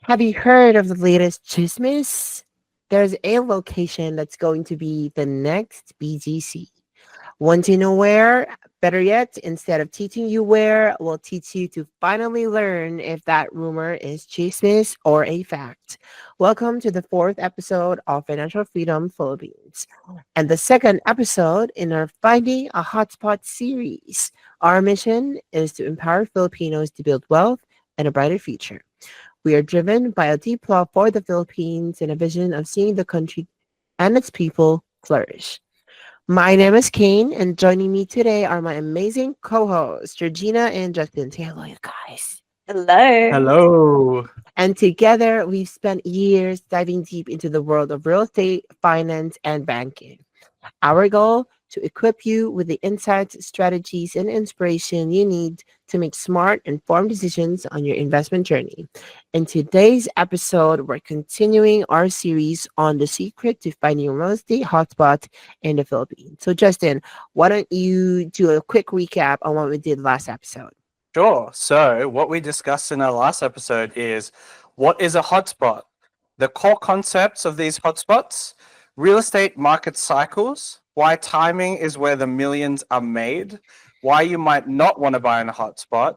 Have you heard of the latest chismis? There's a location that's going to be the next BGC. Want to know where? Better yet, instead of teaching you where, we'll teach you to finally learn if that rumor is chismis or a fact. Welcome to the fourth episode of Financial Freedom Philippines and the second episode in our Finding a Hotspot series. Our mission is to empower Filipinos to build wealth and a brighter future. We are driven by a deep love for the Philippines and a vision of seeing the country and its people flourish. My name is Kane, and joining me today are my amazing co-hosts, Georgina and Justin. Say hello, you guys. Hello. Hello. And together, we've spent years diving deep into the world of real estate, finance, and banking. Our goal to equip you with the insights, strategies, and inspiration you need to make smart, informed decisions on your investment journey. In today's episode, we're continuing our series on the secret to finding a real estate hotspot in the Philippines. So, Justin, why don't you do a quick recap on what we did last episode? Sure. So, what we discussed in our last episode is what is a hotspot, the core concepts of these hotspots, real estate market cycles, why timing is where the millions are made, why you might not want to buy in a hotspot,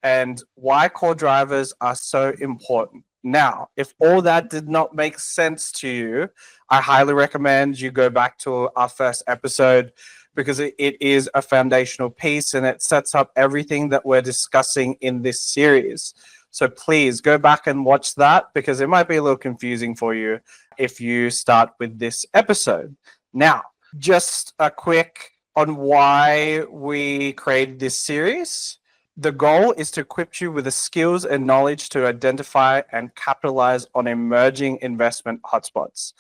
and why core drivers are so important. Now, if all that did not make sense to you, I highly recommend you go back to our first episode because it is a foundational piece and it sets up everything that we're discussing in this series. So please go back and watch that because it might be a little confusing for you if you start with this episode. Now, just a quick on why we created this series. The goal is to equip you with the skills and knowledge to identify and capitalize on emerging investment hotspots.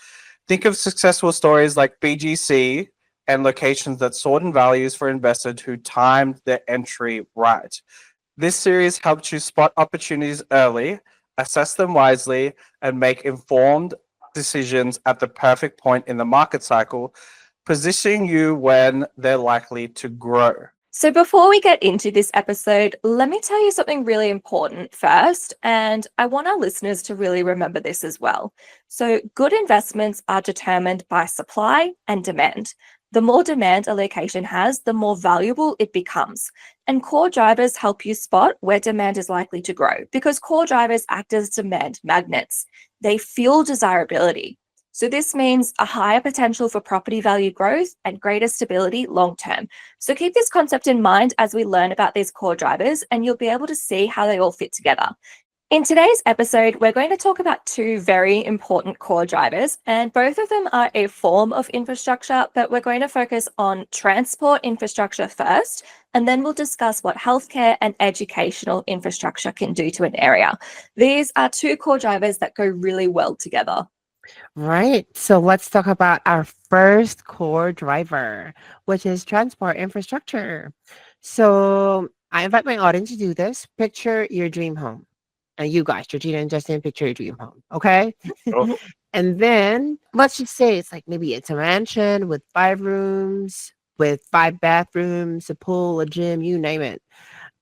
Think of successful stories like BGC and locations that sought in values for investors who timed their entry right. This series helps you spot opportunities early, assess them wisely, and make informed decisions at the perfect point in the market cycle, positioning you when they're likely to grow. So, before we get into this episode, let me tell you something really important first. And I want our listeners to really remember this as well. So, good investments are determined by supply and demand. The more demand a location has, the more valuable it becomes. And core drivers help you spot where demand is likely to grow because core drivers act as demand magnets. They fuel desirability. So this means a higher potential for property value growth and greater stability long term. So keep this concept in mind as we learn about these core drivers, and you'll be able to see how they all fit together. In today's episode, we're going to talk about two very important core drivers, and both of them are a form of infrastructure, but we're going to focus on transport infrastructure first, and then we'll discuss what healthcare and educational infrastructure can do to an area. These are two core drivers that go really well together. Right. So let's talk about our first core driver, which is transport infrastructure. So I invite my audience to do this. Picture your dream home. And you guys, Georgina and Justin, picture your dream home. Okay. Oh. And then let's just say it's like maybe it's a mansion with 5 rooms, with 5 bathrooms, a pool, a gym, you name it.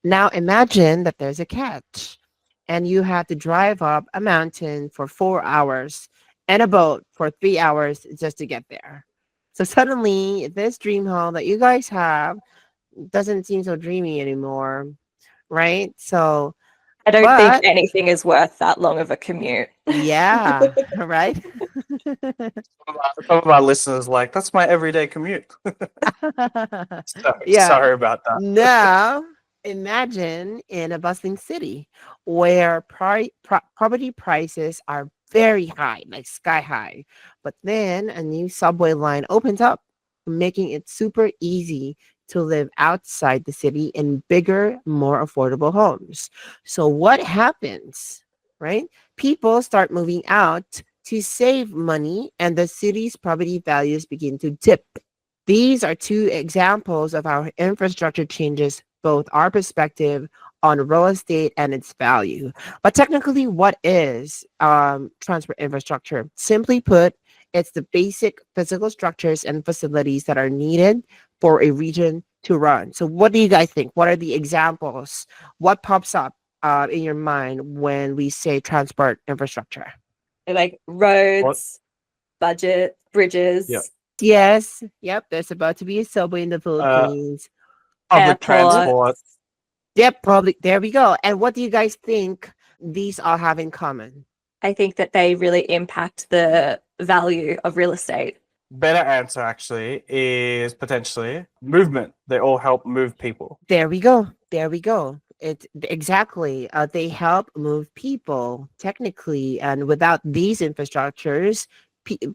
Now imagine that there's a catch and you have to drive up a mountain for 4 hours and a boat for 3 hours just to get there. So suddenly, this dream home that you guys have doesn't seem so dreamy anymore, right? So, I don't think but anything is worth that long of a commute. yeah, right? Some of our listeners are like, that's my everyday commute. Yeah. Sorry about that. Now, imagine in a bustling city where property prices are very high, like sky high. But then a new subway line opens up, making it super easy to live outside the city in bigger, more affordable homes. So what happens, right? People start moving out to save money, and the city's property values begin to dip. These are two examples of how infrastructure changes both our perspective on real estate and its value. But technically, what is transport infrastructure? Simply put, it's the basic physical structures and facilities that are needed for a region to run. So what do you guys think? What are the examples? What pops up in your mind when we say transport infrastructure? Like What? roads, budget, Yeah. bridges, Yes. Yep. There's about to be a subway in the Uh, Philippines. Public transport. airports. Yep. Probably. There we go. And what do you guys think these all have in common? I think that they really impact the value of real estate. Better answer actually is potentially movement. They all help move people. There we go. There we go. It exactly. They help move people technically, and without these infrastructures,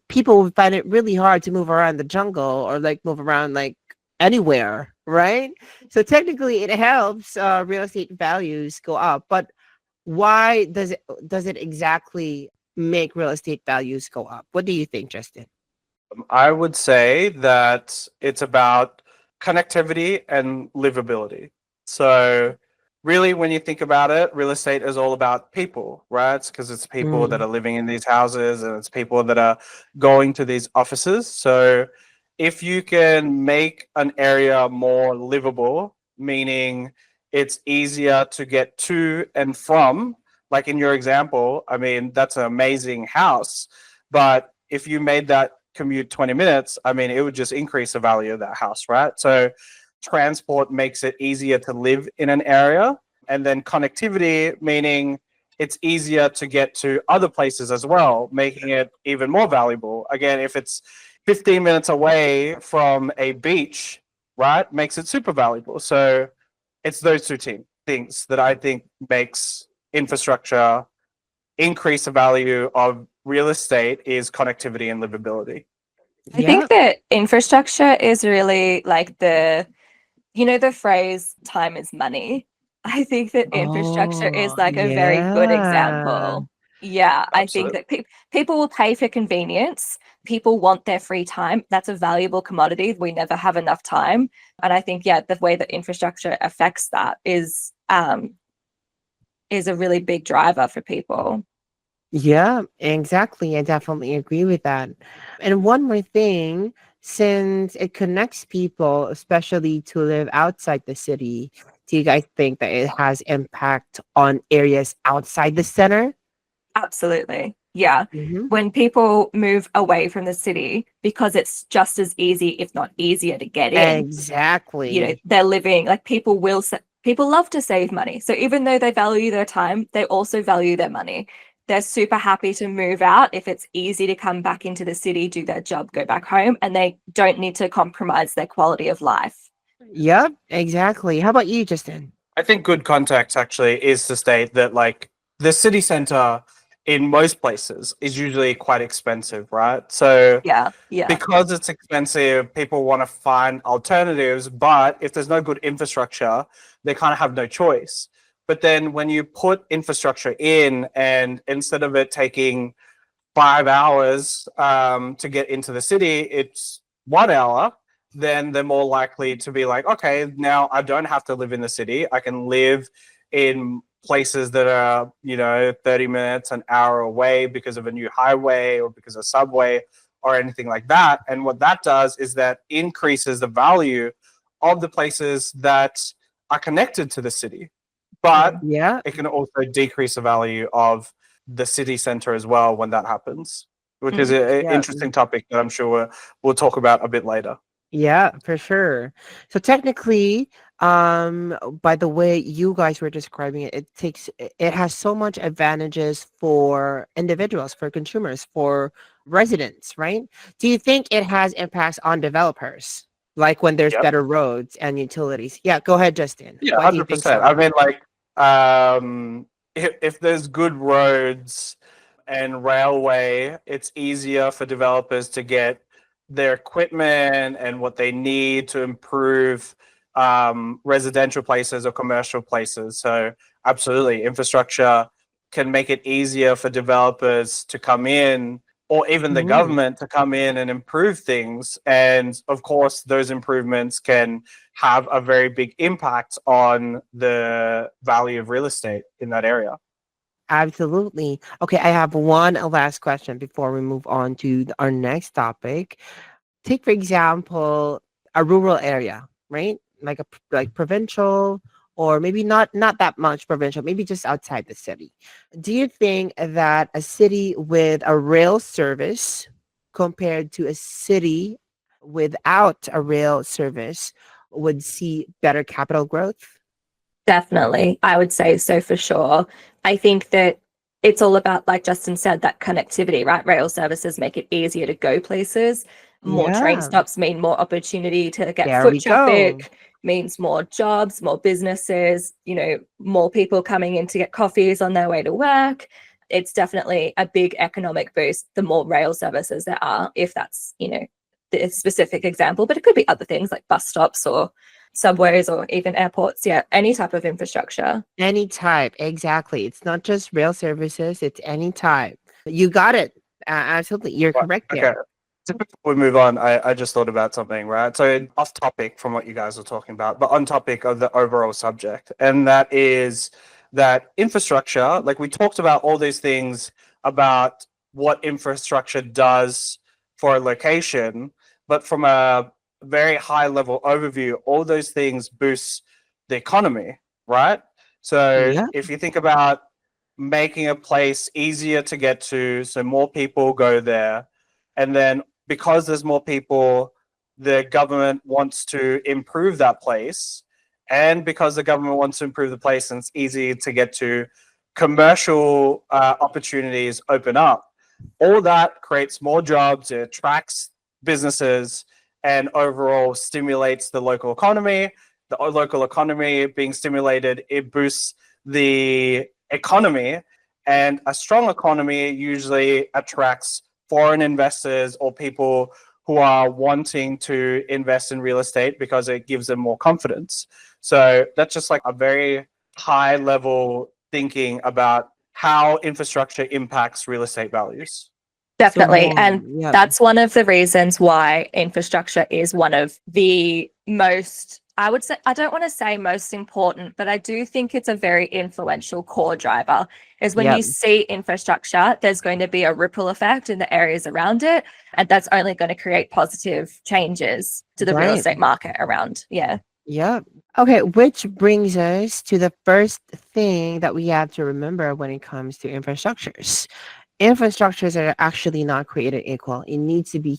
people would find it really hard to move around the jungle or like move around like anywhere, right? So technically, it helps real estate values go up. But why does it exactly make real estate values go up? What do you think, Justin? I would say that it's about connectivity and livability. So, really, when you think about it, real estate is all about people, right? Because it's people that Mm, are living in these houses and it's people that are going to these offices. So, if you can make an area more livable, meaning it's easier to get to and from, like in your example, I mean, that's an amazing house. But if you made that commute 20 minutes, I mean, it would just increase the value of that house, right? So transport makes it easier to live in an area. And then connectivity, meaning it's easier to get to other places as well, making it even more valuable. Again, if it's 15 minutes away from a beach, right, makes it super valuable. So it's those two things that I think makes infrastructure increase the value of real estate is connectivity and livability. I think yeah. that infrastructure is really like the phrase time is money. I think that infrastructure is Oh, like a very good yeah. example. Yeah, I think Absolutely. that people will pay for convenience. People want their free time. That's a valuable commodity. We never have enough time. And I think, yeah, the way that infrastructure affects that is a really big driver for people. Yeah, exactly. I definitely agree with that. And one more thing, since it connects people, especially to live outside the city, do you guys think that it has impact on areas outside the center? Absolutely. Yeah. Hmm. When people move away from the city because it's just as easy, if not easier, to get in, Exactly. they're living like people love to save money. So even though they value their time, they also value their money. They're super happy to move out if it's easy to come back into the city, do their job, go back home, and they don't need to compromise their quality of life. Yep, exactly. How about you, Justin? I think good context actually is to state that like the city center in most places is usually quite expensive, right? So Yeah. Yeah. because it's expensive, people want to find alternatives, but if there's no good infrastructure, they kind of have no choice. But then when you put infrastructure in and instead of it taking 5 hours to get into the city, it's 1 hour, then they're more likely to be like, okay, now I don't have to live in the city. I can live in places that are, 30 minutes, an hour away because of a new highway or because of subway or anything like that. And what that does is that increases the value of the places that are connected to the city. But Yeah. it can also decrease the value of the city center as well when that happens, which is Mm. an Yeah. interesting topic that I'm sure we'll talk about a bit later. Yeah, for sure. So technically, by the way you guys were describing it, it has so much advantages for individuals, for consumers, for residents, right? Do you think it has impacts on developers, like when there's Yep. better roads and utilities? Yeah, go ahead, Justin. Yeah, Why do you think 100%. so? I mean, like, if there's good roads and railway, it's easier for developers to get their equipment and what they need to improve residential places or commercial places. So, absolutely, infrastructure can make it easier for developers to come in or even the Mm, government to come in and improve things. And of course, those improvements can have a very big impact on the value of real estate in that area. absolutely. Okay, I have one last question before we move on to our next topic. Take for example a rural area, right? Like like provincial or maybe not that much provincial, maybe just outside the city. Do you think that a city with a rail service compared to a city without a rail service would see better capital growth? Definitely. I would say so for sure. I think that it's all about, like Justin said, that connectivity, right? Rail services make it easier to go places. More train Yeah, stops mean more opportunity to get there foot we go. traffic, means more jobs, more businesses, more people coming in to get coffees on their way to work. It's definitely a big economic boost the more rail services there are, if that's, the specific example, but it could be other things like bus stops or subways or even airports. Yeah, any type of infrastructure. Any type, exactly. It's not just rail services, it's any type. You got it. Absolutely. You're Right. correct Okay. there. So before we move on, I just thought about something, right? So off topic from what you guys were talking about, but on topic of the overall subject, and that is that infrastructure, like we talked about all these things about what infrastructure does for a location, but from a very high level overview, all those things boost the economy, right? So Yeah. if you think about making a place easier to get to, so more people go there, and then because there's more people, the government wants to improve that place. And because the government wants to improve the place and it's easy to get to, commercial opportunities open up. All that creates more jobs, it attracts businesses, and overall stimulates the local economy. The local economy being stimulated, it boosts the economy. And a strong economy usually attracts foreign investors or people who are wanting to invest in real estate because it gives them more confidence. So that's just like a very high level thinking about how infrastructure impacts real estate values. So Definitely. more, And yeah, that's one of the reasons why infrastructure is one of the most, I would say, I don't want to say most important, but I do think it's a very influential core driver. Is when yeah, you see infrastructure, there's going to be a ripple effect in the areas around it. And that's only going to create positive changes to the real right. estate market around. Yeah. Yeah. Okay, which brings us to the first thing that we have to remember when it comes to infrastructures. Infrastructures are actually not created equal. It needs to be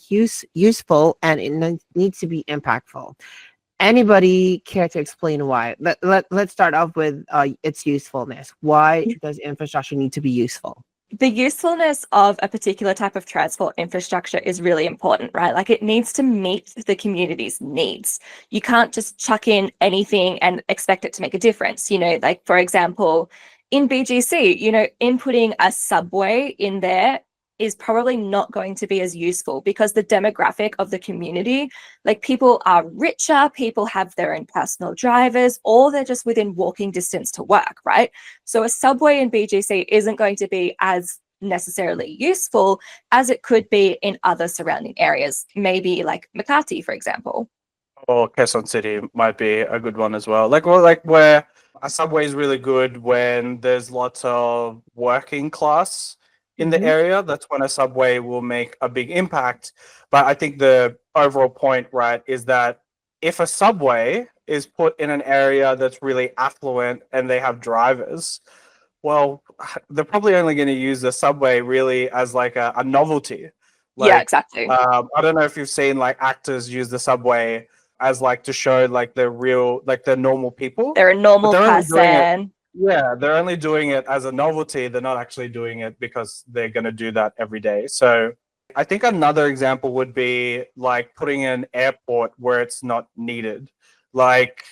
useful and it needs to be impactful. Anybody care to explain why? Let's start off with its usefulness. Why does infrastructure need to be useful? The usefulness of a particular type of transport infrastructure is really important, right? Like it needs to meet the community's needs. You can't just chuck in anything and expect it to make a difference. Like for example, in BGC, inputting a subway in there is probably not going to be as useful because the demographic of the community, like people are richer, people have their own personal drivers, or they're just within walking distance to work, right? So a subway in BGC isn't going to be as necessarily useful as it could be in other surrounding areas, maybe like Makati, for example. Or Quezon City might be a good one as well. Like where a subway is really good when there's lots of working class in the Hmm. area. That's when a subway will make a big impact. But I think the overall point, right, is that if a subway is put in an area that's really affluent and they have drivers, well, they're probably only going to use the subway really as like a novelty. Yeah, Like, exactly. I don't know if you've seen like actors use the subway as like to show like the real, like the normal people, They're a but normal they're only doing it. person. Yeah, they're only doing it as a novelty. They're not actually doing it because they're going to do that every day. So I think another example would be like putting an airport where it's not needed. Like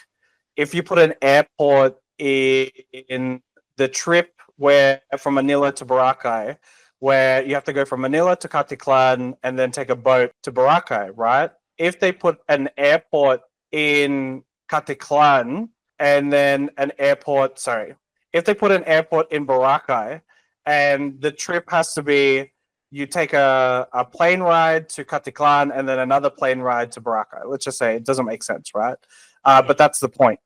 if you put an airport in the trip where from Manila to Boracay, where you have to go from Manila to Katiklan and then take a boat to Boracay, right? If they put an airport in Katiklan and then an airport, sorry, if they put an airport in Boracay and the trip has to be you take a plane ride to Katiklan and then another plane ride to Boracay. Let's just say it doesn't make sense, right? But that's the point.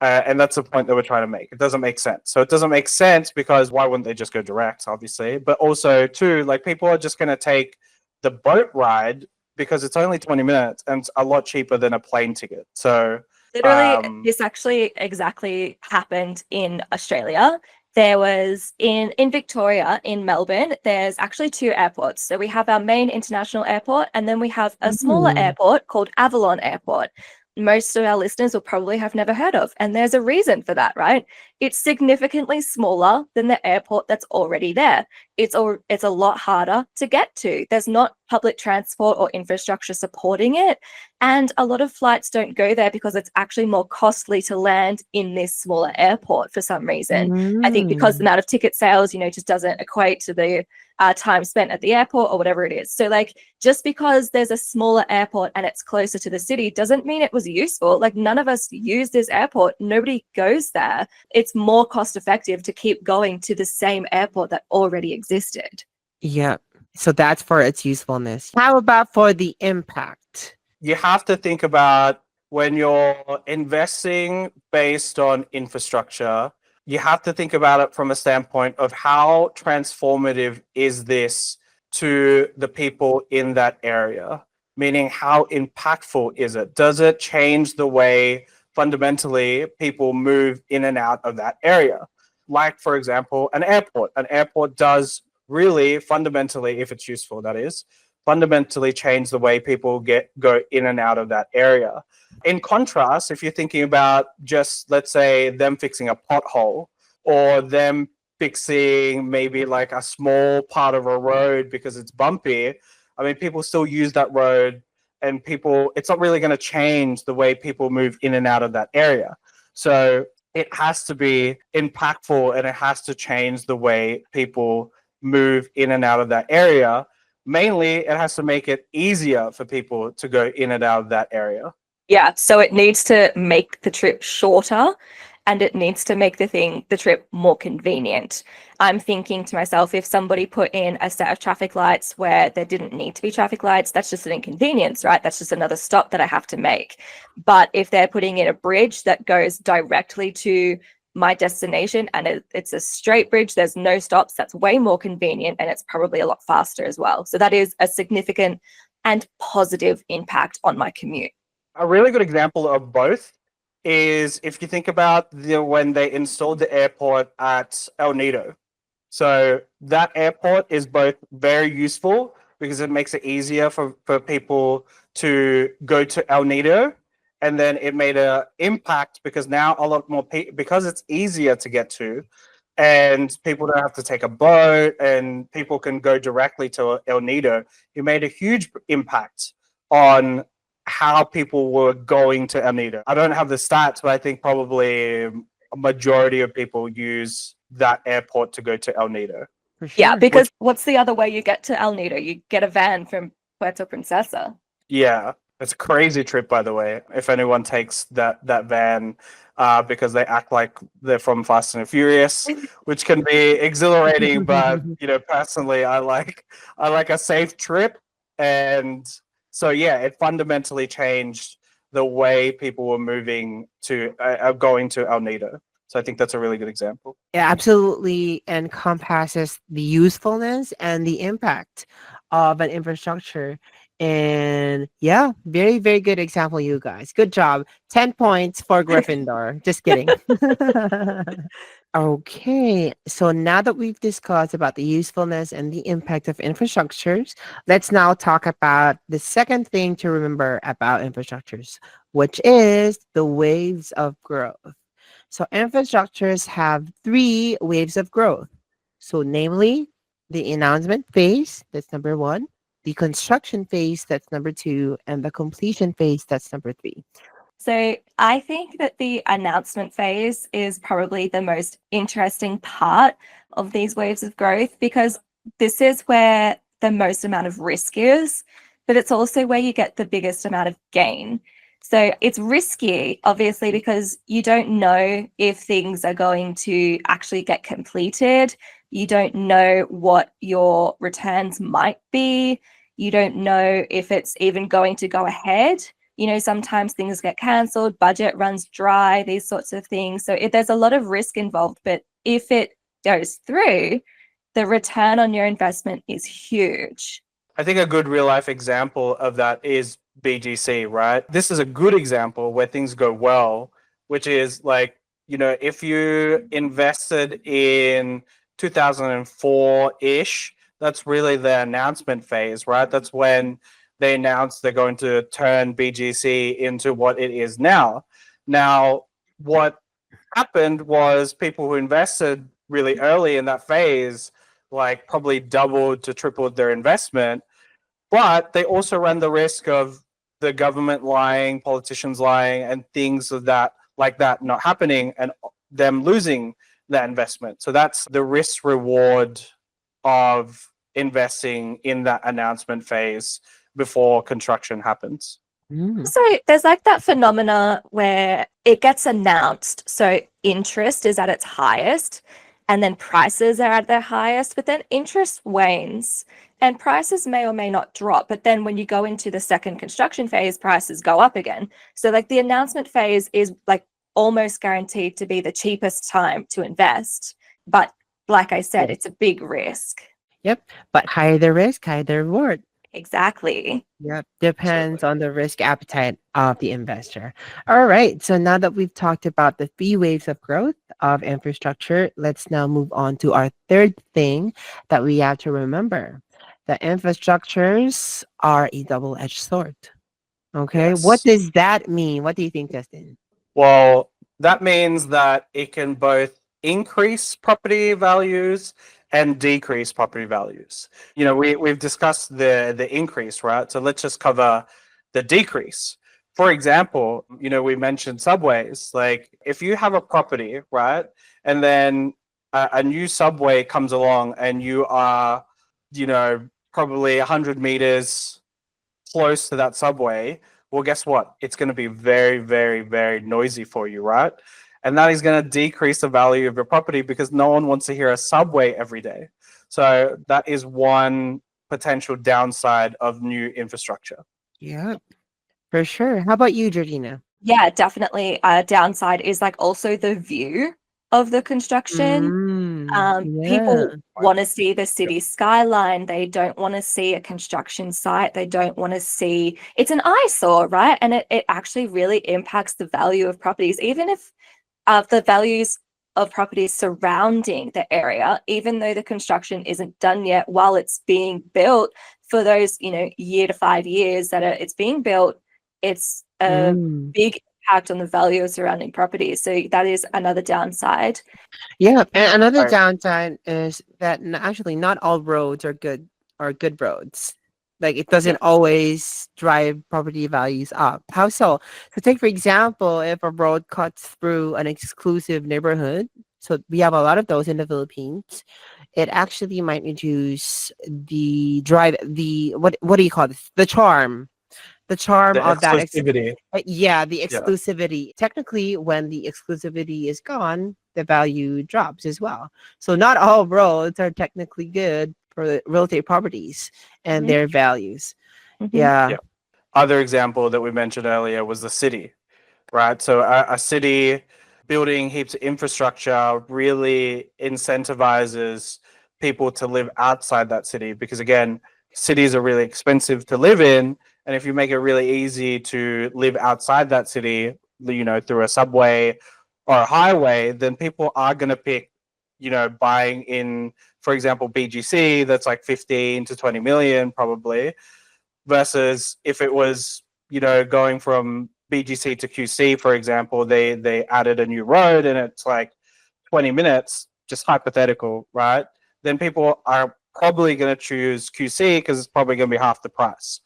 And that's the point that we're trying to make. It doesn't make sense. So it doesn't make sense because why wouldn't they just go direct, obviously? But also, too, like people are just going to take the boat ride because it's only 20 minutes and it's a lot cheaper than a plane ticket. So Literally, this actually exactly happened in Australia. There was in Victoria, in Melbourne, there's actually two airports. So we have our main international airport, and then we have a smaller airport called Avalon Airport. Most of our listeners will probably have never heard of. And there's a reason for that, right? It's significantly smaller than the airport that's already there. It's a lot harder to get to. There's not public transport or infrastructure supporting it. And a lot of flights don't go there because it's actually more costly to land in this smaller airport for some reason. I think because the amount of ticket sales, just doesn't equate to the time spent at the airport or whatever it is. So just because there's a smaller airport and it's closer to the city doesn't mean it was useful. None of us use this airport. Nobody goes there. It's more cost effective to keep going to the same airport that already existed. Yeah. So that's for its usefulness. How about for the impact? You have to think about when you're investing based on infrastructure, you have to think about it from a standpoint of how transformative is this to the people in that area? Meaning, how impactful is it? Does it change the way fundamentally people move in and out of that area? Like, for example, an airport. An airport does really fundamentally, if it's useful, that is, fundamentally change the way people go in and out of that area. In contrast, if you're thinking about just, let's say, them fixing a pothole or them fixing maybe like a small part of a road because it's bumpy, I mean, people still use that road, and it's not really going to change the way people move in and out of that area. So it has to be impactful, and it has to change the way people move in and out of that area. Mainly, it has to make it easier for people to go in and out of that area. Yeah, so it needs to make the trip shorter, and it needs to make the trip more convenient. I'm thinking to myself, if somebody put in a set of traffic lights where there didn't need to be traffic lights, that's just an inconvenience, right? That's just another stop that I have to make. But if they're putting in a bridge that goes directly to my destination and it's a straight bridge, there's no stops, that's way more convenient, and it's probably a lot faster as well. So that is a significant and positive impact on my commute. A really good example of both is if you think about when they installed the airport at El Nido. So that airport is both very useful because it makes it easier for people to go to El Nido. And then it made an impact because now a lot more because it's easier to get to, and people don't have to take a boat, and people can go directly to El Nido. It made a huge impact on how people were going to El Nido. I don't have the stats, but I think probably a majority of people use that airport to go to El Nido. For sure. Yeah, because what's the other way you get to El Nido? You get a van from Puerto Princesa. Yeah, it's a crazy trip, by the way. If anyone takes that van, because they act like they're from Fast and Furious, which can be exhilarating, but personally, I like a safe trip. And so yeah, it fundamentally changed the way people were moving to going to El Nido. So I think that's a really good example. It absolutely encompasses the usefulness and the impact of an infrastructure. And yeah, very, very good example, you guys. Good job. 10 points for Gryffindor. Just kidding. Okay, so now that we've discussed about the usefulness and the impact of infrastructures, let's now talk about the second thing to remember about infrastructures, which is the waves of growth. So infrastructures have 3 waves of growth. So namely, the announcement phase, that's number 1, the construction phase, that's number 2, and the completion phase, that's number 3. So I think that the announcement phase is probably the most interesting part of these waves of growth, because this is where the most amount of risk is, but it's also where you get the biggest amount of gain. So it's risky, obviously, because you don't know if things are going to actually get completed. You don't know what your returns might be. You don't know if it's even going to go ahead. Sometimes things get cancelled, budget runs dry, these sorts of things. So there's a lot of risk involved, but if it goes through, the return on your investment is huge. I think a good real life example of that is BGC, right? This is a good example where things go well, which is like, if you invested in 2004-ish, that's really the announcement phase, right? That's when they announced they're going to turn BGC into what it is now. Now, what happened was people who invested really early in that phase, like probably doubled to tripled their investment, but they also ran the risk of the government lying, politicians lying, and things of that like that not happening and them losing that investment. So that's the risk reward of investing in that announcement phase before construction happens. So there's like that phenomena where it gets announced. So interest is at its highest and then prices are at their highest, but then interest wanes and prices may or may not drop. But then when you go into the second construction phase, prices go up again. So like the announcement phase is like almost guaranteed to be the cheapest time to invest. But like I said, it's a big risk. Yep. But higher the risk, higher the reward. Exactly. Yep. Depends on the risk appetite of the investor. All right. So now that we've talked about the three waves of growth of infrastructure, let's now move on to our third thing that we have to remember. The infrastructures are a double-edged sword. Okay. What Yes. does that mean? What do you think, Justin? Well, that means that it can both increase property values and decrease property values. We've discussed the increase, right? So let's just cover the decrease. For example, we mentioned subways. Like if you have a property, right, and then a new subway comes along and you are, probably 100 meters close to that subway, well, guess what? It's going to be very, very, very noisy for you, right? And that is going to decrease the value of your property because no one wants to hear a subway every day. So that is one potential downside of new infrastructure. Yeah, for sure. How about you, Georgina? Yeah, definitely. A downside is like also the view of the construction. People Yeah. want to see the city skyline. They don't want to see a construction site. They don't want to see it's an eyesore, right? And it actually really impacts the value of properties, even if the values of properties surrounding the area, even though the construction isn't done yet, while it's being built for those, year to 5 years that it's being built, it's a Mm. big impact on the value of surrounding properties. So that is another downside. Yeah, and another Right. downside is that actually not all roads are good roads. Like it doesn't always drive property values up. How so? So take for example, if a road cuts through an exclusive neighborhood, so we have a lot of those in the Philippines, it actually might reduce the what do you call this? The charm The of that exclusivity. the Yeah. exclusivity. Technically, when the exclusivity is gone, the value drops as well. So not all roads are technically good for the real estate properties and Mhm. their values. Mhm. Yeah. Yeah. Other example that we mentioned earlier was the city, right? So a city building heaps of infrastructure really incentivizes people to live outside that city because again, cities are really expensive to live in. And if you make it really easy to live outside that city, through a subway or a highway, then people are going to pick, buying in, for example, BGC that's like 15 to 20 million probably, versus if it was, going from BGC to QC, for example, they added a new road and it's like 20 minutes, just hypothetical, right? Then people are probably going to choose QC because it's probably going to be half the price.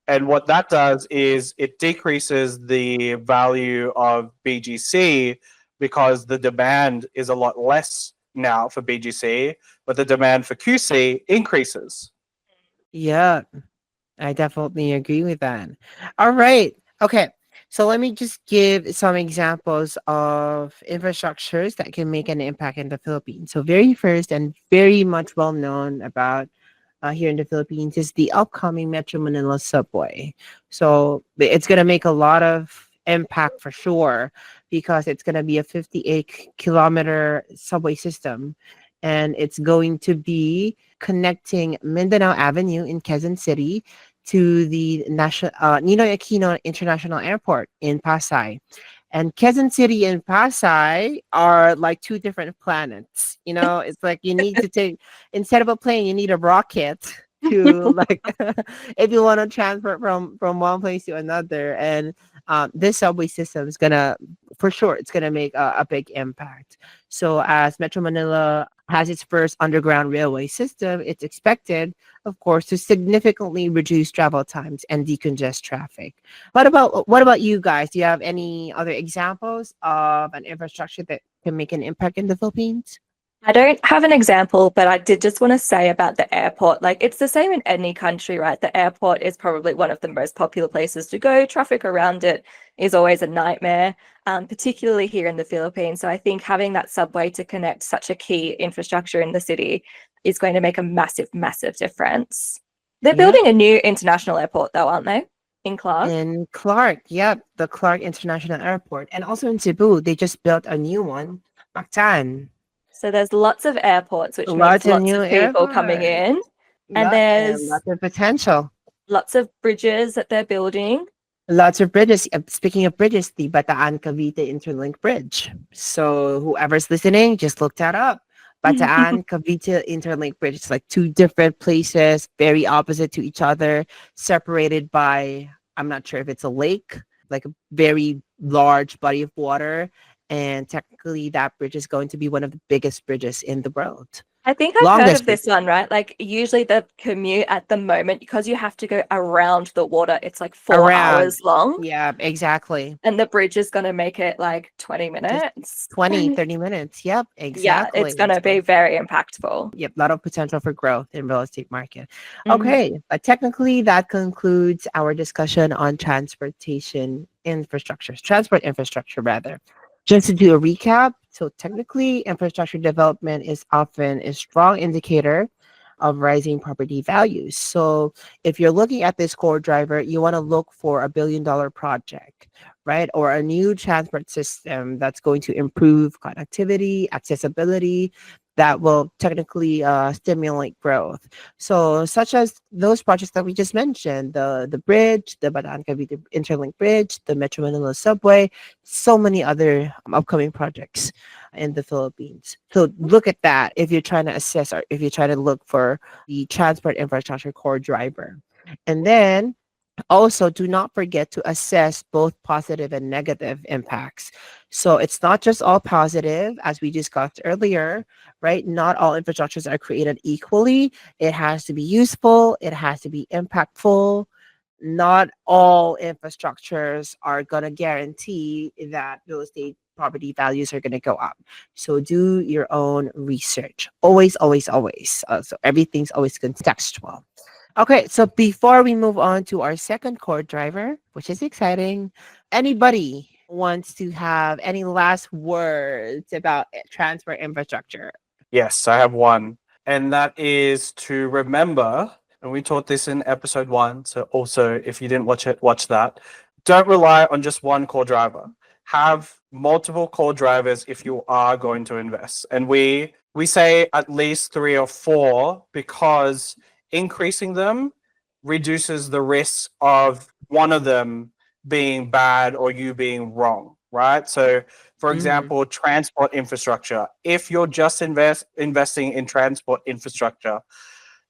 And what that does is it decreases the value of BGC because the demand is a lot less now for BGC, but the demand for QC increases. Yeah. I definitely agree with that. All right. Okay. So let me just give some examples of infrastructures that can make an impact in the Philippines. So very first and very much well known about here in the Philippines is the upcoming Metro Manila subway. So it's going to make a lot of impact for sure because it's going to be a 58-kilometer subway system and it's going to be connecting Mindanao Avenue in Quezon City to the national Ninoy Aquino International Airport in Pasay. And Quezon City and Pasay are like two different planets. It's like you need to take, instead of a plane, you need a rocket to like if you want to transfer from one place to another. And this subway system is gonna, for sure, it's gonna make a big impact. So as Metro Manila has its first underground railway system, it's expected, of course, to significantly reduce travel times and decongest traffic. What about you guys? Do you have any other examples of an infrastructure that can make an impact in the Philippines? I don't have an example, but I did just want to say about the airport. Like, it's the same in any country, right? The airport is probably one of the most popular places to go. Traffic around it is always a nightmare, particularly here in the Philippines. So I think having that subway to connect such a key infrastructure in the city is going to make a massive, massive difference. They're Yeah. building a new international airport, though, aren't they? In Clark. In Clark, yep, the Clark International Airport. And also in Cebu, they just built a new one, Mactan. So there's lots of airports, which means Lots of lots new of people coming airports. in. And Lot and there's lots of potential. lots of bridges that they're building. Lots of bridges. Speaking of bridges, the Bataan Cavite Interlink Bridge. So whoever's listening, just look that up. Bataan Cavite Interlink Bridge. It's like two different places, very opposite to each other, separated by, I'm not sure if it's a lake, like a very large body of water. And technically, that bridge is going to be one of the biggest bridges in the world. I think I've heard Longest of this bridge. one, right? Like, usually the commute at the moment, because you have to go around the water, it's like 4 Around. hours long. Yeah, exactly. And the bridge is going to make it like 20 Just minutes. 20, 30 minutes. Yep, Yeah, it's exactly. going to be very impactful. Yep, a lot of potential for growth in real estate market. Mhm. Okay, but technically that concludes our discussion on transport infrastructure rather. Just to do a recap, so technically infrastructure development is often a strong indicator of rising property values. So if you're looking at this core driver, you want to look for $1 billion project, right? Or a new transport system that's going to improve connectivity, accessibility, that will technically stimulate growth. So, such as those projects that we just mentioned, the bridge, the Bataan Cavite Interlink Bridge, the Metro Manila Subway, so many other upcoming projects in the Philippines. So, look at that if you're trying to assess or if you're trying to look for the transport infrastructure core driver. And then also, do not forget to assess both positive and negative impacts. So it's not just all positive, as we discussed earlier, right? Not all infrastructures are created equally. It has to be useful, it has to be impactful. Not all infrastructures are going to guarantee that real estate property values are going to go up. So do your own research. Always, always, always. So everything's always contextual. Okay, so before we move on to our second core driver, which is exciting, anybody wants to have any last words about transport infrastructure? Yes, I have one. And that is to remember, and we taught this in episode 1. So also, if you didn't watch it, watch that. Don't rely on just one core driver. Have multiple core drivers if you are going to invest. And we say at least 3 or 4 because increasing them reduces the risk of one of them being bad or you being wrong, right? So for Mhm. example, transport infrastructure. If you're just investing in transport infrastructure,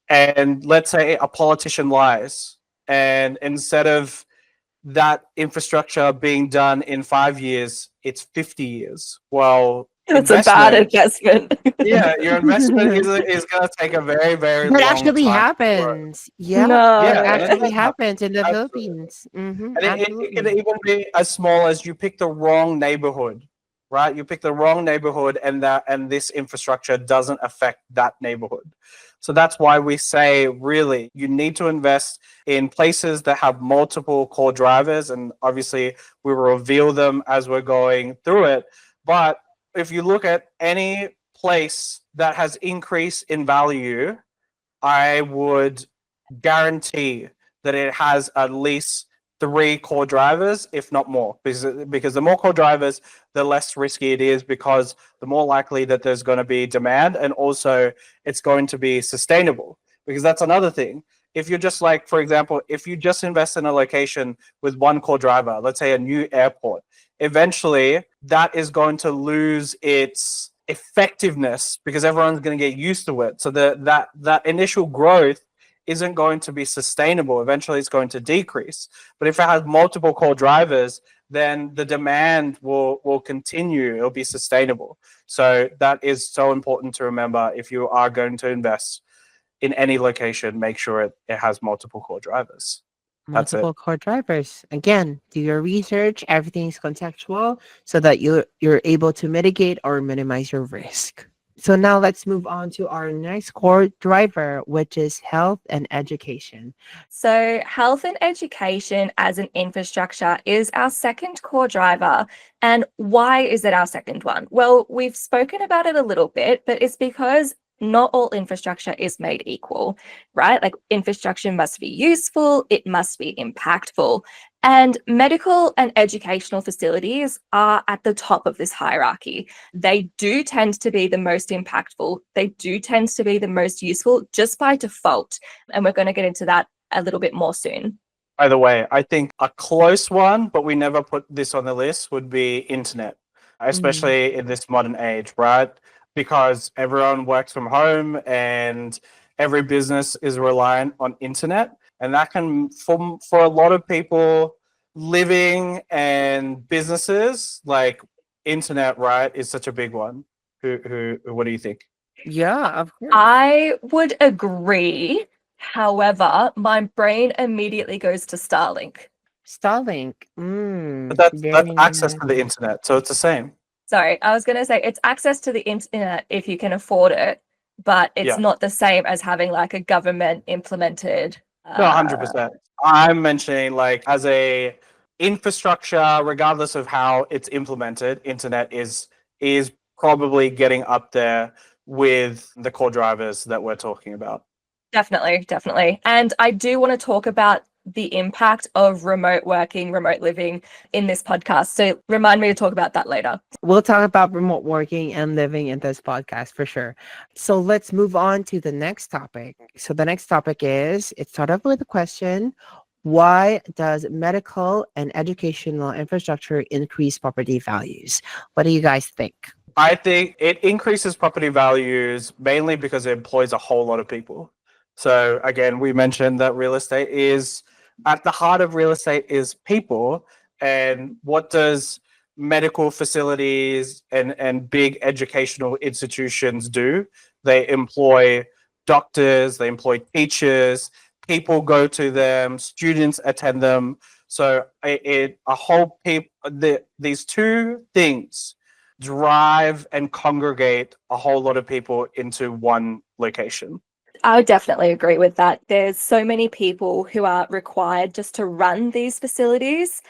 and let's say a politician lies, and instead of that infrastructure being done in 5 years, it's 50 years. Well, It's a bad investment, investment. yeah, your investment is going to take a very, very That long actually time to grow. happens. Yep, Yeah, that No. and it actually does happen. happens in the Absolutely. Philippines. And it could Absolutely. even be as small as you pick the wrong neighborhood, right? You pick the wrong neighborhood and this infrastructure doesn't affect that neighborhood. So that's why we say really you need to invest in places that have multiple core drivers. And obviously we will reveal them as we're going through it. But if you look at any place that has increased in value, I would guarantee that it has at least 3 core drivers, if not more, because the more core drivers, the less risky it is, because the more likely that there's going to be demand, and also it's going to be sustainable. Because that's another thing. if you're just like, for example, if you just invest in a location with one core driver, let's say a new airport, eventually that is going to lose its effectiveness because everyone's going to get used to it. So that initial growth isn't going to be sustainable. Eventually it's going to decrease. But if it has multiple core drivers, then the demand will continue. It'll be sustainable. So that is so important to remember. If you are going to invest in any location, make sure it has multiple core drivers. That's it. Multiple core drivers. Again, do your research. Everything's contextual so that you're able to mitigate or minimize your risk. So now let's move on to our next core driver, which is health and education. So, health and education as an infrastructure is our second core driver. And why is it our second one? Well, we've spoken about it a little bit, but it's because not all infrastructure is made equal, right? Like infrastructure must be useful, it must be impactful. And medical and educational facilities are at the top of this hierarchy. They do tend to be the most impactful. They do tend to be the most useful just by default. And we're going to get into that a little bit more soon. By the way, I think a close one, but we never put this on the list, would be internet, especially in this modern age, right? Because everyone works from home and every business is reliant on internet. And that can, for a lot of people living and businesses, like internet, right, is such a big one. What do you think? Yeah, of course. I would agree. However, my brain immediately goes to Starlink. Starlink. But that's access to the internet, so it's the same. Sorry, I was going to say it's access to the internet if you can afford it, but it's not the same as having like a government implemented. No, 100%. I'm mentioning like as a infrastructure, regardless of how it's implemented, internet is probably getting up there with the core drivers that we're talking about. Definitely. And I do want to talk about the impact of remote working, remote living in this podcast. So remind me to talk about that later. We'll talk about remote working and living in this podcast for sure. So let's move on to the next topic. So the next topic is, it started off with a question: why does medical and educational infrastructure increase property values? What do you guys think? I think it increases property values mainly because it employs a whole lot of people. So again, we mentioned that real estate is at the heart of real estate is people. And what does medical facilities and big educational institutions do? They employ doctors, they employ teachers, people go to them, students attend them. So these two things drive and congregate a whole lot of people into one location. I would definitely agree with that. There's so many people who are required just to run these facilities,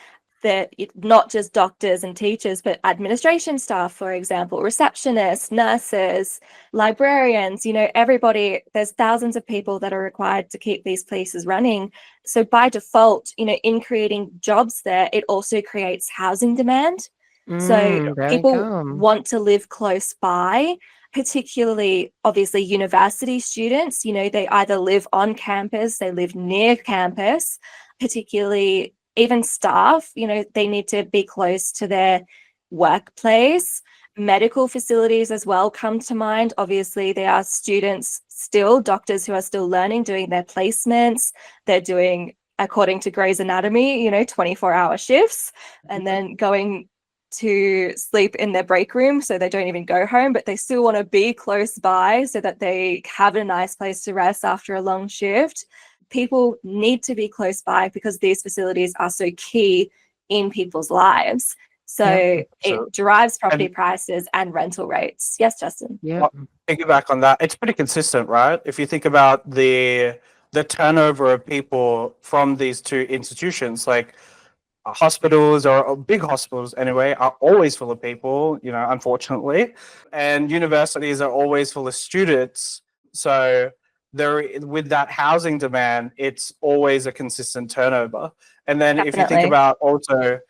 that not just doctors and teachers, but administration staff, for example, receptionists, nurses, librarians, everybody. There's thousands of people that are required to keep these places running. So by default, in creating jobs there, it also creates housing demand. So people want to live close by, particularly obviously university students. They either live on campus, they live near campus, particularly even staff, they need to be close to their workplace. Medical facilities as well come to mind. Obviously, there are students still, doctors who are still learning, doing their placements. They're doing, according to Grey's Anatomy, 24-hour shifts, and then going to sleep in their break room, so they don't even go home, but they still want to be close by so that they have a nice place to rest after a long shift. People need to be close by because these facilities are so key in people's lives. So it drives property prices and rental rates. Yes, Justin? Yeah. Piggyback on that, it's pretty consistent, right? If you think about the turnover of people from these two institutions, like hospitals or big hospitals anyway are always full of people, unfortunately, and universities are always full of students. So there, with that housing demand, it's always a consistent turnover. And then if you think about also,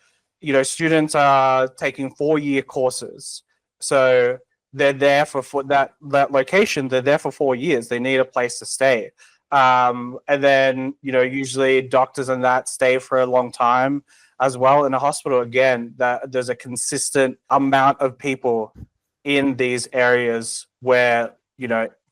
students are taking 4-year courses, so they're there for that location. They're there for 4 years. They need a place to stay. And then, usually doctors and that stay for a long time as well in a hospital. Again, that there's a consistent amount of people in these areas where,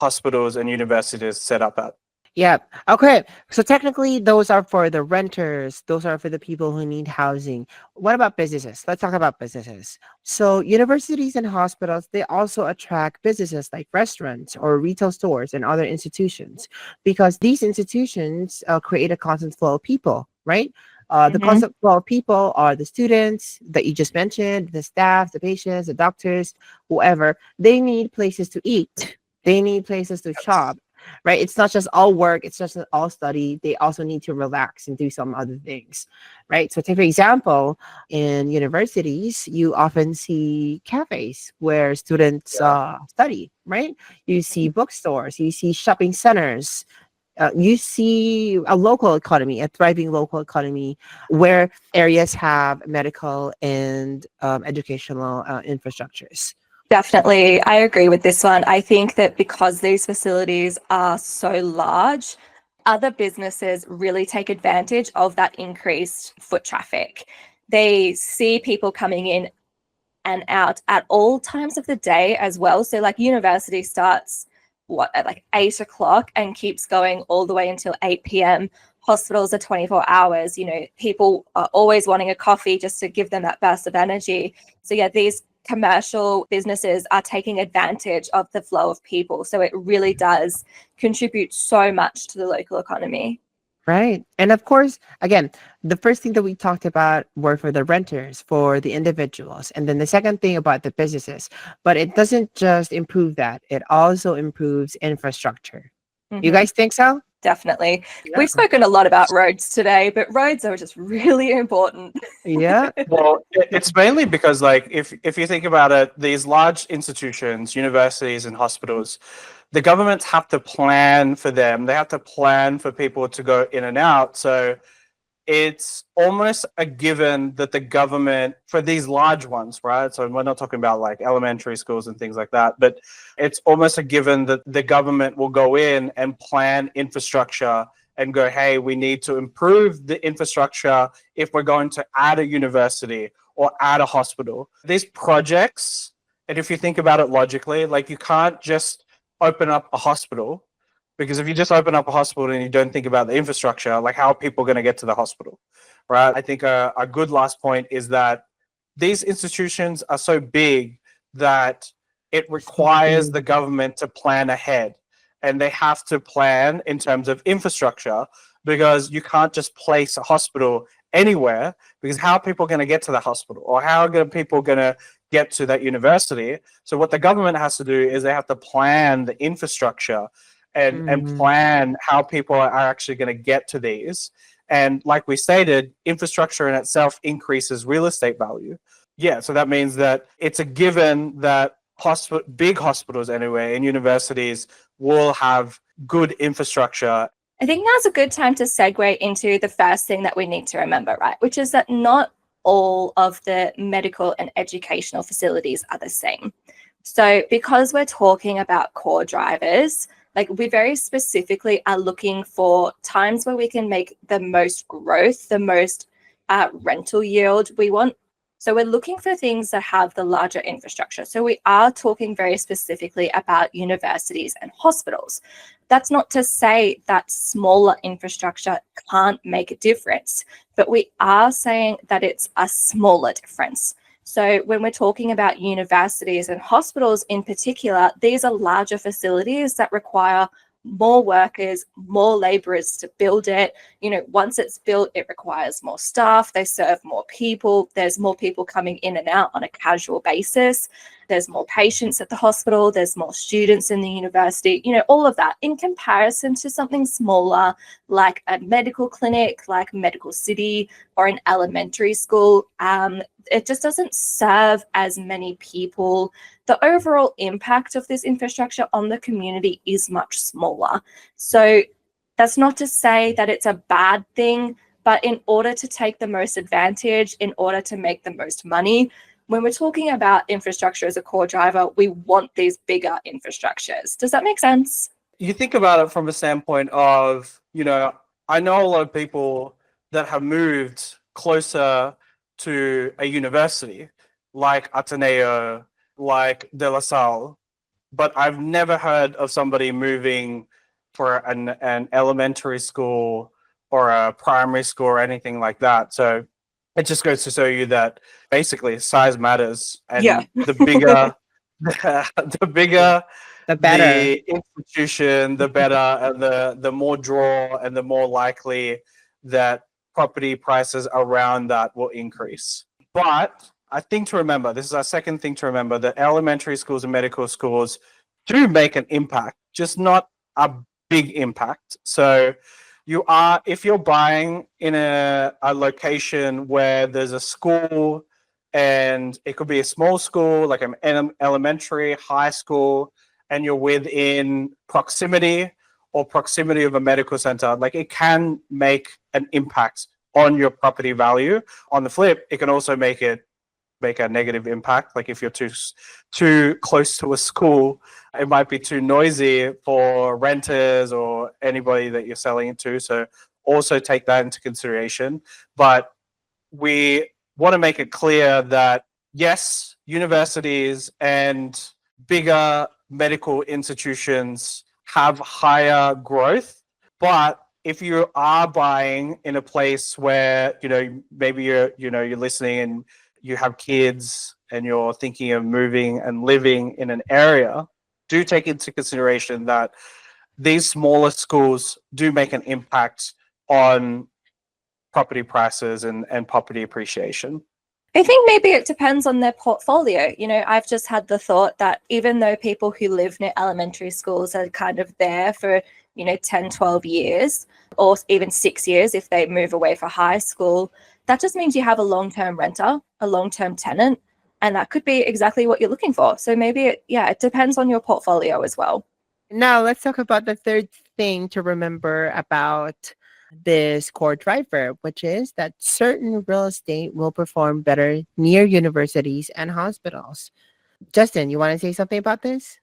hospitals and universities set up at. Yeah. Okay. So technically, those are for the renters. Those are for the people who need housing. What about businesses? Let's talk about businesses. So universities and hospitals, they also attract businesses like restaurants or retail stores and other institutions because these institutions create a constant flow of people, right? The Mhm. constant flow of people are the students that you just mentioned, the staff, the patients, the doctors, whoever. They need places to eat. They need places to shop, right? It's not just all work, it's just all study. They also need to relax and do some other things, right? So take for example, in universities, you often see cafes where students Yeah. study, right? You see bookstores, you see shopping centers, you see a local economy, a thriving local economy where areas have medical and educational infrastructures. Definitely. I agree with this one. I think that because these facilities are so large, other businesses really take advantage of that increased foot traffic. They see people coming in and out at all times of the day as well. So, like, university starts at like 8 o'clock and keeps going all the way until 8 p.m. Hospitals are 24 hours. People are always wanting a coffee just to give them that burst of energy. So, yeah, these commercial businesses are taking advantage of the flow of people. So it really does contribute so much to the local economy. Right. And of course, again, the first thing that we talked about were for the renters, for the individuals. And then the second thing about the businesses. But it doesn't just improve that, it also improves infrastructure. You Mhm. guys think so? Definitely. Yeah. We've spoken a lot about roads today, but roads are just really important. Yeah. Well, it's mainly because, like, if you think about it, these large institutions, universities and hospitals, the governments have to plan for them. They have to plan for people to go in and out. So it's almost a given that the government, for these large ones, right? So we're not talking about like elementary schools and things like that, but it's almost a given that the government will go in and plan infrastructure and go, hey, we need to improve the infrastructure if we're going to add a university or add a hospital. These projects, and if you think about it logically, like, you can't just open up a hospital, because if you just open up a hospital and you don't think about the infrastructure, like, how are people going to get to the hospital, right? I think a good last point is that these institutions are so big that it requires the government to plan ahead, and they have to plan in terms of infrastructure, because you can't just place a hospital anywhere, because how are people going to get to the hospital, or how are people going to get to that university? So what the government has to do is they have to plan the infrastructure and Mhm. plan how people are actually going to get to these. And like we stated, infrastructure in itself increases real estate value. Yeah, so that means that it's a given that big hospitals anyway and universities will have good infrastructure. I think now's a good time to segue into the first thing that we need to remember, right? Which is that not all of the medical and educational facilities are the same. So because we're talking about core drivers, like, we very specifically are looking for times where we can make the most growth, the most rental yield. So we're looking for things that have the larger infrastructure. So we are talking very specifically about universities and hospitals. That's not to say that smaller infrastructure can't make a difference, but we are saying that it's a smaller difference. So when we're talking about universities and hospitals in particular, these are larger facilities that require more workers, more laborers to build it. Once it's built, it requires more staff. They serve more people. There's more people coming in and out on a casual basis. There's more patients at the hospital. There's more students in the university, all of that in comparison to something smaller like a medical clinic, like Medical City or an elementary school. It just doesn't serve as many people. The overall impact of this infrastructure on the community is much smaller. So that's not to say that it's a bad thing, but in order to take the most advantage, in order to make the most money, when we're talking about infrastructure as a core driver, we want these bigger infrastructures. Does that make sense? you think about it from a standpoint of, I know a lot of people that have moved closer to a university, like Ateneo, like De La Salle, but I've never heard of somebody moving for an elementary school or a primary school or anything like that. So it just goes to show you that basically size matters, Yeah. and the bigger, the bigger The better. the institution, the better, and the more draw, and the more likely that property prices around that will increase. But I think to remember, this is our second thing to remember, that elementary schools and medical schools do make an impact, just not a big impact. So if you're buying in a location where there's a school, and it could be a small school, like an elementary, high school, and you're within proximity of a medical center, like it can make an impact on your property value. On the flip, it can also make a negative impact. Like if you're too close to a school, it might be too noisy for renters or anybody that you're selling it to. So also take that into consideration. But we want to make it clear that yes, universities and bigger medical institutions have higher growth, but if you are buying in a place where maybe you're listening and you have kids and you're thinking of moving and living in an area, do take into consideration that these smaller schools do make an impact on property prices and property appreciation. I think maybe it depends on their portfolio. I've just had the thought that even though people who live near elementary schools are kind of there for, 10, 12 years, or even 6 years if they move away for high school, that just means you have a long-term renter, a long-term tenant, and that could be exactly what you're looking for. So maybe it depends on your portfolio as well. Now let's talk about the third thing to remember about this core driver, which is that certain real estate will perform better near universities and hospitals. Justin, you want to say something about this?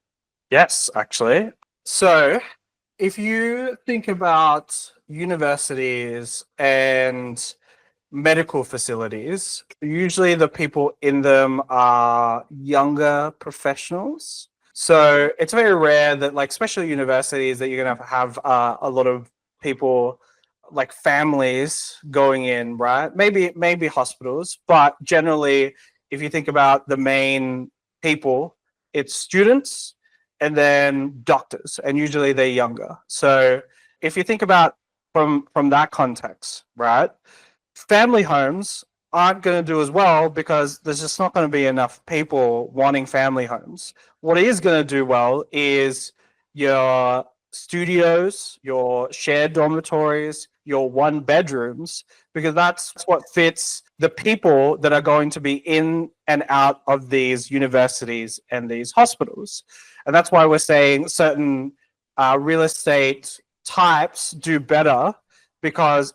Yes, actually. So if you think about universities and medical facilities, usually the people in them are younger professionals. So it's very rare that, like, especially universities, that you're going to have a lot of people, like families, going in, right? Maybe hospitals, but generally, if you think about the main people, it's students and then doctors, and usually they're younger. So if you think about from that context, right? Family homes aren't going to do as well because there's just not going to be enough people wanting family homes. What is going to do well is your studios, your shared dormitories, your one bedrooms, because that's what fits the people that are going to be in and out of these universities and these hospitals. And that's why we're saying certain real estate types do better, because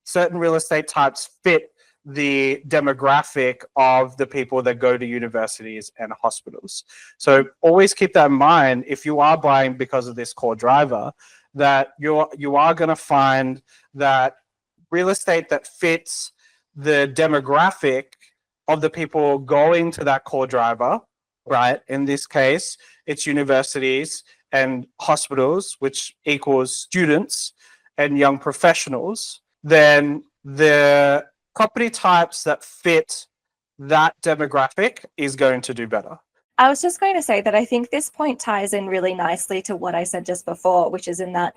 certain real estate types fit the demographic of the people that go to universities and hospitals. So always keep that in mind if you are buying because of this core driver, that you are going to find that real estate that fits the demographic of the people going to that core driver, right? In this case, it's universities and hospitals, which equals students and young professionals. Then the property types that fit that demographic is going to do better. I was just going to say that I think this point ties in really nicely to what I said just before, which is in that,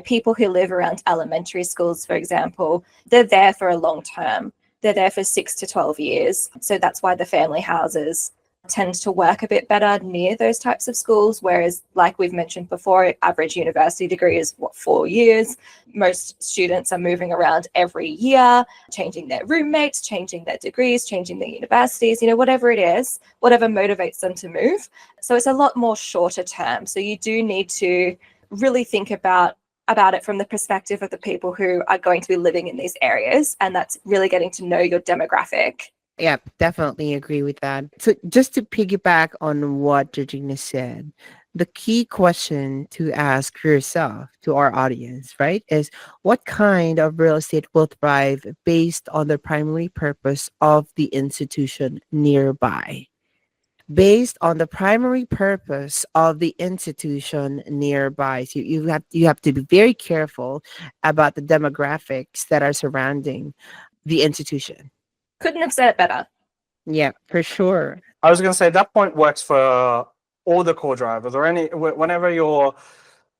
people who live around elementary schools, for example, they're there for a long term. They're there for 6 to 12 years. So that's why the family houses tend to work a bit better near those types of schools, whereas, like we've mentioned before, average university degree is 4 years. Most students are moving around every year, changing their roommates, changing their degrees, changing their universities, whatever it is, whatever motivates them to move. So it's a lot more shorter term. So you do need to really think about it from the perspective of the people who are going to be living in these areas, and that's really getting to know your demographic. Yeah, definitely agree with that. So just to piggyback on what Georgina said, The key question to ask yourself, to our audience, right, is what kind of real estate will thrive based on the primary purpose of the institution nearby? Based on the primary purpose of the institution nearby. So you have to be very careful about the demographics that are surrounding the institution. Couldn't have said it better. Yeah, for sure. I was going to say that point works for all the core drivers or whenever you're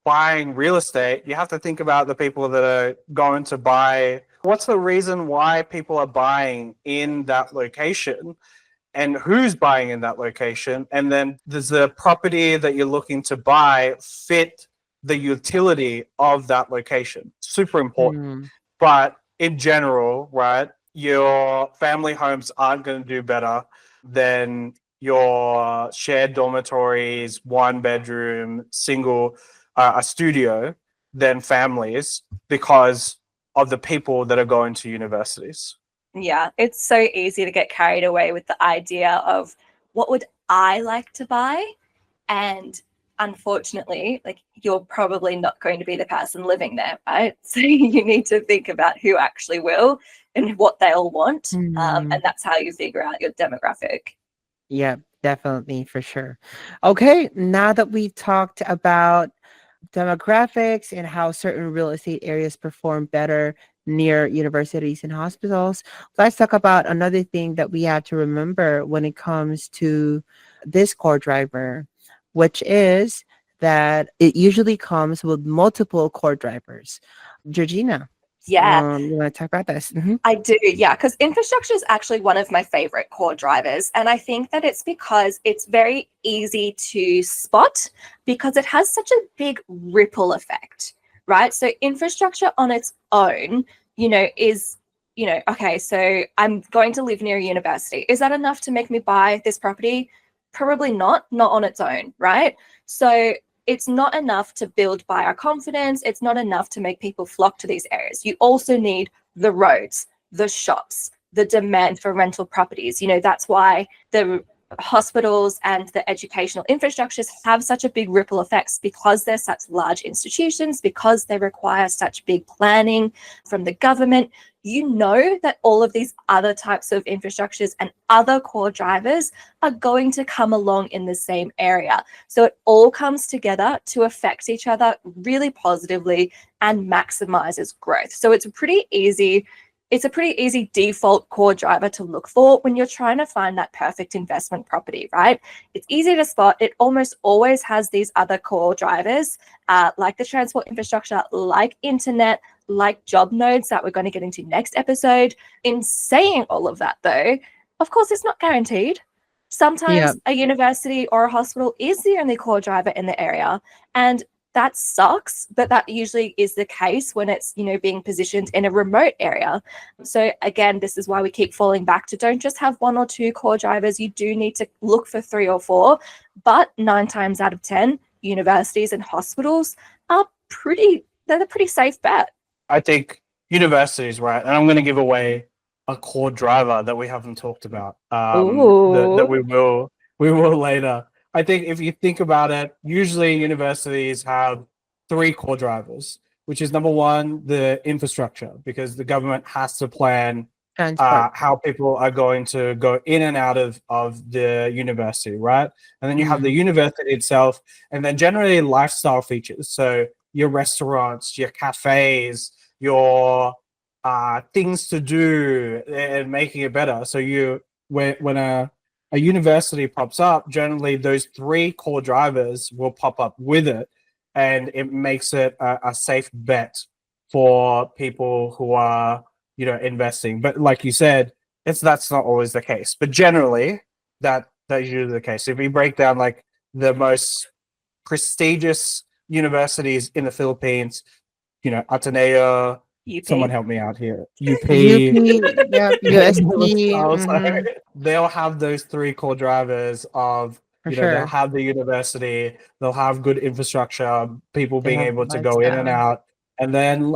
buying real estate, you have to think about the people that are going to buy. What's the reason why people are buying in that location and who's buying in that location? And then does the property that you're looking to buy fit the utility of that location? Super important. Mm, But in general, right, your family homes aren't going to do better than your shared dormitories, one bedroom, single, a studio than families because of the people that are going to universities. Yeah, it's so easy to get carried away with the idea of what would I like to buy? And unfortunately, like you're probably not going to be the person living there, right? So you need to think about who actually will and what they'll want. mm. And that's how you figure out your demographic. Yeah, definitely, for sure. Okay, now that we've talked about demographics and how certain real estate areas perform better near universities and hospitals, let's talk about another thing that we have to remember when it comes to this core driver, which is that it usually comes with multiple core drivers. Georgina, Yeah, you want to talk about this? Mhm. I do, yeah, because infrastructure is actually one of my favorite core drivers. And I think that it's because it's very easy to spot because it has such a big ripple effect, right? So infrastructure on its own, is, okay, so I'm going to live near a university. Is that enough to make me buy this property? Probably not on its own, right? So it's not enough to build buyer confidence. It's not enough to make people flock to these areas. You also need the roads, the shops, the demand for rental properties. That's why the hospitals and the educational infrastructures have such a big ripple effects because they're such large institutions, because they require such big planning from the government. That all of these other types of infrastructures and other core drivers are going to come along in the same area. So it all comes together to affect each other really positively and maximizes growth. So it's a pretty easy default core driver to look for when you're trying to find that perfect investment property, right? It's easy to spot. It almost always has these other core drivers, like the transport infrastructure, like internet, like job nodes that we're going to get into next episode. In saying all of that, though, of course, it's not guaranteed. Yeah. Sometimes a university or a hospital is the only core driver in the area, and that sucks, but that usually is the case when it's, being positioned in a remote area. So again, this is why we keep falling back to don't just have one or two core drivers. You do need to look for 3 or 4, but 9 times out of 10, universities and hospitals are they're a pretty safe bet. I think universities, right? And I'm going to give away a core driver that we haven't talked about. That we will later. I think if you think about it, usually universities have 3 core drivers, which is number 1, the infrastructure, because the government has to plan Transport. how people are going to go in and out of the university, right? And then you have the university itself, and then generally lifestyle features. So your restaurants, your cafes, your things to do, and making it better. So when a university pops up, generally those 3 core drivers will pop up with it, and it makes it a safe bet for people who are investing. But like you said, that's not always the case, but generally that's usually the case. If we break down like the most prestigious universities in the Philippines, Ateneo, UP. someone help me out here, UP, Yeah, UST. also, they'll have those 3 core drivers of For they'll sure. have the university, they'll have good infrastructure, people They being have able to go in and lifestyle. out, and then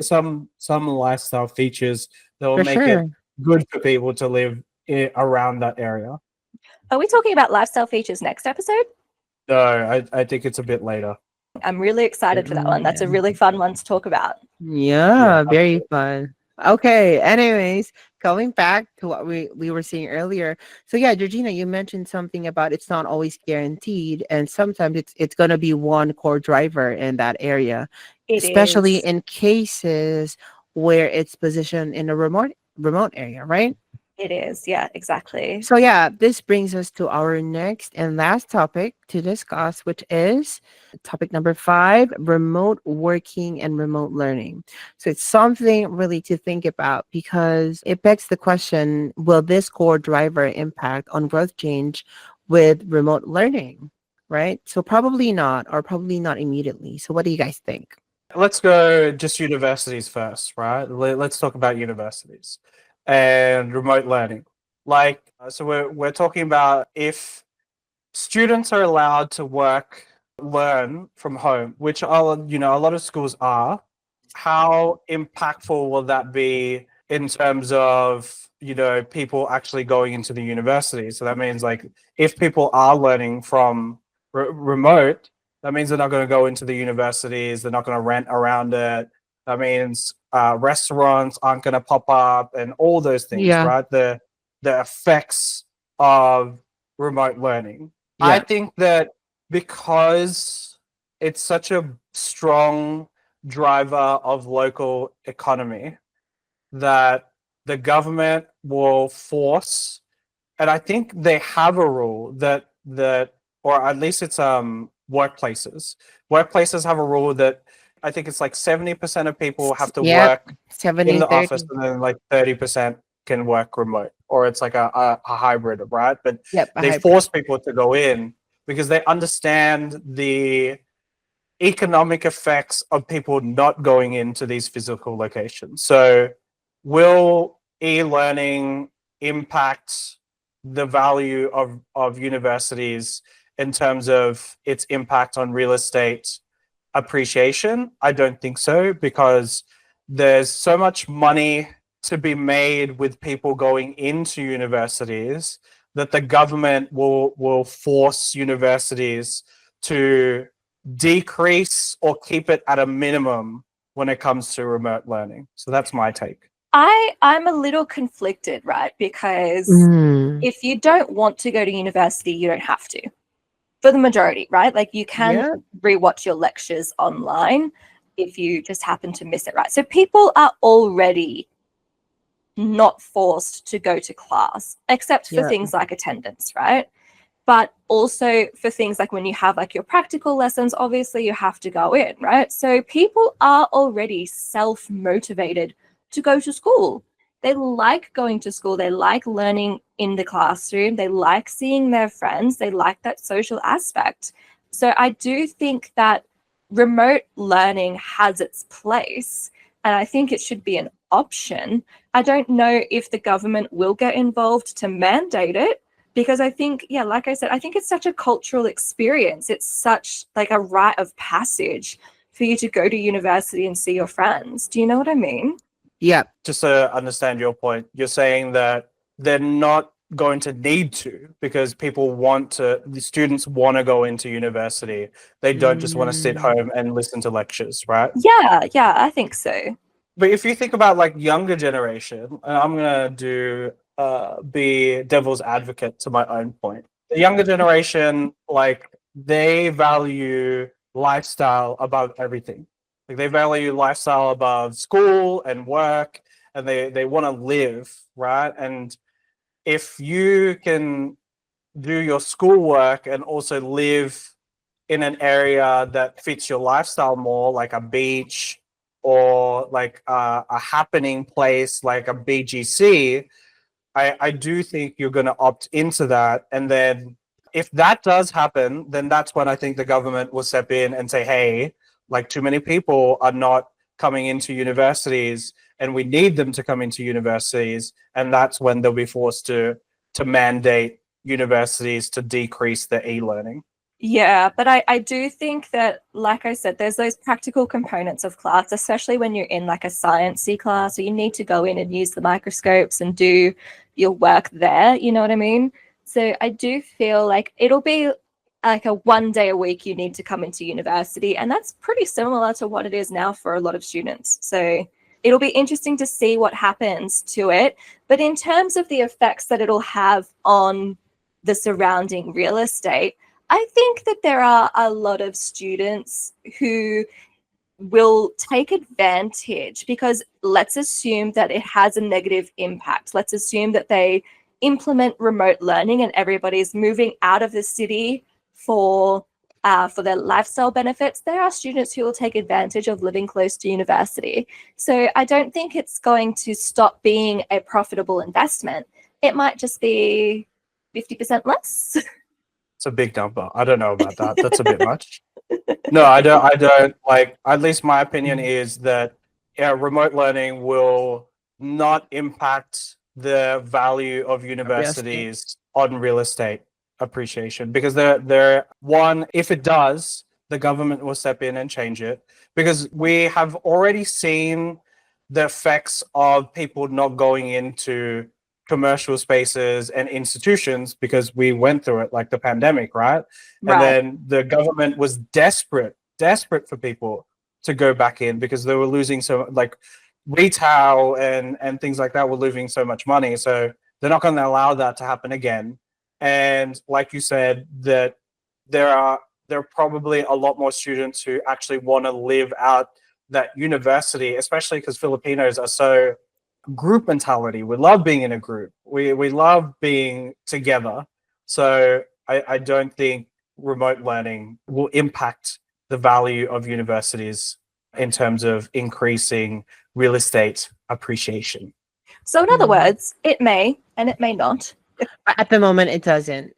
some lifestyle features that will For make it sure. good for people to live around that area. Are we talking about lifestyle features next episode? No, I think it's a bit later. I'm really excited for that one. That's a really fun one to talk about. Yeah, very fun. Okay, anyways, going back to what we were saying earlier. So yeah, Georgina, you mentioned something about it's not always guaranteed, and sometimes it's gonna be one core driver in that area, It especially is. in cases where it's positioned in a remote area, right? It is. Yeah, exactly. So yeah, this brings us to our next and last topic to discuss, which is topic number 5, remote working and remote learning. So it's something really to think about because it begs the question, will this core driver impact on growth change with remote learning? Right? So probably not, or probably not immediately. So what do you guys think? Let's go just universities first, right? Let's talk about universities and remote learning. So we're talking about if students are allowed to learn from home, which a lot of schools are. How impactful will that be in terms of people actually going into the university? So that means like if people are learning from remote, that means they're not going to go into the universities, they're not going to rent around it. That means restaurants aren't going to pop up and all those things, Yeah. right? The effects of remote learning. I Yeah. think that because it's such a strong driver of local economy that the government will force, and I think they have a rule that or at least it's workplaces have a rule that I think it's like 70% of people have to Yep. work 70 in the office 30. and then like 30% can work remote, or it's like a hybrid, right? But Yep, a they hybrid. force people to go in because they understand the economic effects of people not going into these physical locations. So, will e-learning impact the value of universities in terms of its impact on real estate appreciation? I don't think so, because there's so much money to be made with people going into universities that the government will force universities to decrease or keep it at a minimum when it comes to remote learning. So that's my take. I'm a little conflicted, right? Because Mm. if you don't want to go to university, you don't have to. For the majority, right? Like you can Yeah. rewatch your lectures online if you just happen to miss it, right? So people are already not forced to go to class, except for Yeah. things like attendance, right? But also for things like when you have like your practical lessons, obviously you have to go in, right? So people are already self-motivated to go to school. They like going to school. They like learning in the classroom. They like seeing their friends. They like that social aspect. So I do think that remote learning has its place, and I think it should be an option. I don't know if the government will get involved to mandate it, because I think, yeah, like I said, I think it's such a cultural experience. It's such like a rite of passage for you to go to university and see your friends. Do you know what I mean? Yeah. Just to understand your point, you're saying that they're not going to need to, because the students want to go into university. They don't just want to sit Mm. home and listen to lectures, right? Yeah, I think so. But if you think about like younger generation, and I'm gonna be devil's advocate to my own point. The younger generation, like they value lifestyle above everything. Like they value lifestyle above school and work, and they want to live, right? And if you can do your schoolwork and also live in an area that fits your lifestyle more, like a beach or like a happening place like a BGC, I do think you're going to opt into that. And then if that does happen, then that's when I think the government will step in and say, hey, like too many people are not coming into universities and we need them to come into universities. And that's when they'll be forced to mandate universities to decrease their e-learning. Yeah, but I do think that, like I said, there's those practical components of class, especially when you're in like a sciencey class, or you need to go in and use the microscopes and do your work there. You know what I mean? So I do feel like it'll be like a 1 day a week you need to come into university, and that's pretty similar to what it is now for a lot of students. So it'll be interesting to see what happens to it. But in terms of the effects that it'll have on the surrounding real estate, I think that there are a lot of students who will take advantage, because let's assume that it has a negative impact. Let's assume that they implement remote learning and everybody's moving out of the city for their lifestyle benefits. There are students who will take advantage of living close to university. So I don't think it's going to stop being a profitable investment. It might just be 50% less. It's a big number. I don't know about that. That's a bit much. No, I don't like, at least my opinion is that remote learning will not impact the value of universities on real estate appreciation, because they're one, if it does, the government will step in and change it, because we have already seen the effects of people not going into commercial spaces and institutions because we went through it, like the pandemic, right? And then the government was desperate for people to go back in because they were losing so, like, retail and things like that were losing so much money. So they're not going to allow that to happen again. And like you said, that there are probably a lot more students who actually want to live out that university, especially because Filipinos are so group mentality. We love being in a group. We love being together. So I don't think remote learning will impact the value of universities in terms of increasing real estate appreciation. So in other words, it may and it may not. At the moment, it doesn't.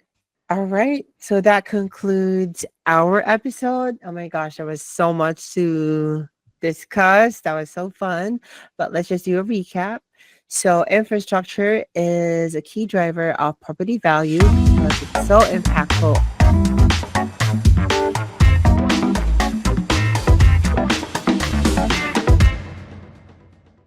All right. So that concludes our episode. Oh my gosh, there was so much to discuss. That was so fun. But let's just do a recap. So infrastructure is a key driver of property value because it's so impactful